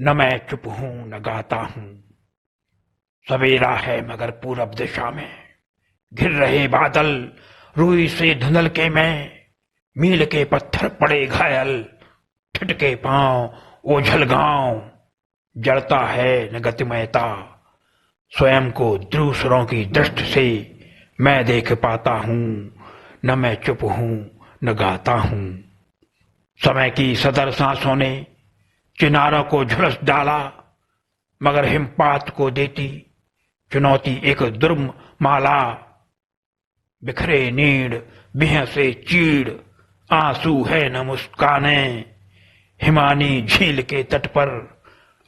न मैं चुप हूं न गाता हूं। सवेरा है मगर पूरब दिशा में घिर रहे बादल, रुई से धुंधल के में मील के पत्थर पड़े घायल। ठिठके पांव ओझल गांव, जड़ता है न गतिमयता। स्वयं को दूसरों की दृष्टि से मैं देख पाता हूं। न मैं चुप हूं न गाता हूं। समय की सदर सांसों ने चिनारों को झुलस डाला, मगर हिमपात को देती चुनौती एक दुर्म माला। बिखरे नीड़ बिह से चीड़, आंसू है न मुस्काने। हिमानी झील के तट पर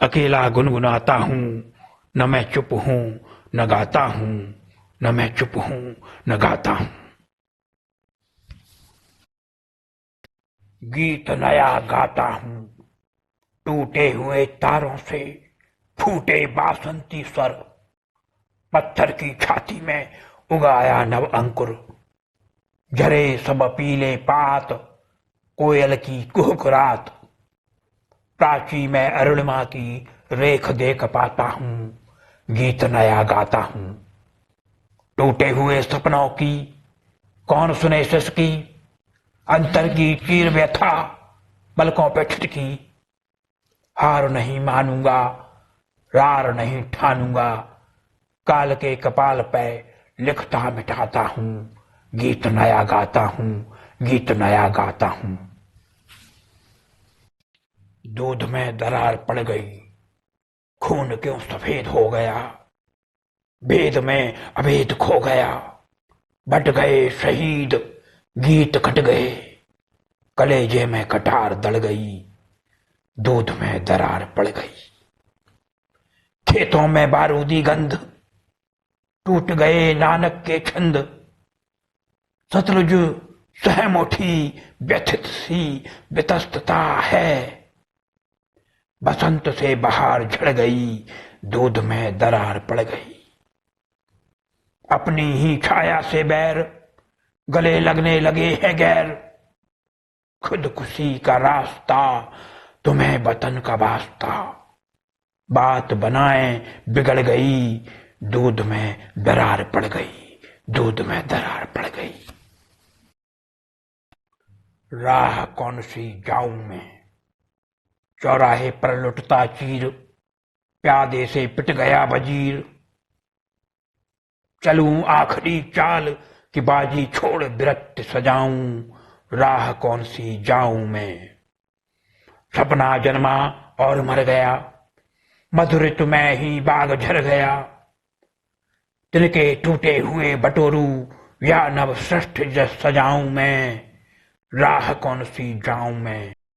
अकेला गुनगुनाता हूं। न मैं चुप हूं न गाता हूं। न मैं चुप हूं न गाता हूं। गीत नया गाता हूं, टूटे हुए तारों से फूटे बासंती स्वर। पत्थर की छाती में उगाया नव अंकुर। झरे सब पीले पात, कोयल की कुहकरात। प्राची में अरुणिमा की रेख देख पाता हूं। गीत नया गाता हूं। टूटे हुए सपनों की कौन सुने सिसकी। अंतर की चीर व्यथा पलकों पे छिटकी। हार नहीं मानूंगा, रार नहीं ठानूंगा। काल के कपाल पे लिखता मिटाता हूं। गीत नया गाता हूं। गीत नया गाता हूं। दूध में दरार पड़ गई, खून क्यों सफेद हो गया। भेद में अभेद खो गया, बट गए शहीद गीत कट गए। कलेजे में कटार दल गई, दूध में दरार पड़ गई। खेतों में बारूदी गंध, टूट गए नानक के छंद। सतलुज सहम उठी व्यथित सी वितस्तता है। बसंत से बहार झड़ गई, दूध में दरार पड़ गई। अपनी ही छाया से बैर, गले लगने लगे हैं गैर। खुदकुशी का रास्ता, तुम्हें वतन का वास्ता। बात बनाए बिगड़ गई, दूध में दरार पड़ गई। दूध में दरार पड़ गई। राह कौन सी जाऊं मैं, चौराहे पर लुटता चीर। प्यादे से पिट गया वजीर। चलूं आखिरी चाल कि बाजी छोड़ विरक्त सजाऊं। राह कौन सी जाऊं मैं। सपना जन्मा और मर गया, मधुरित में ही बाग झर गया। तिनके टूटे हुए बटोरू या नव सृष्टि सजाऊं मैं। राह कौन सी जाऊं मैं।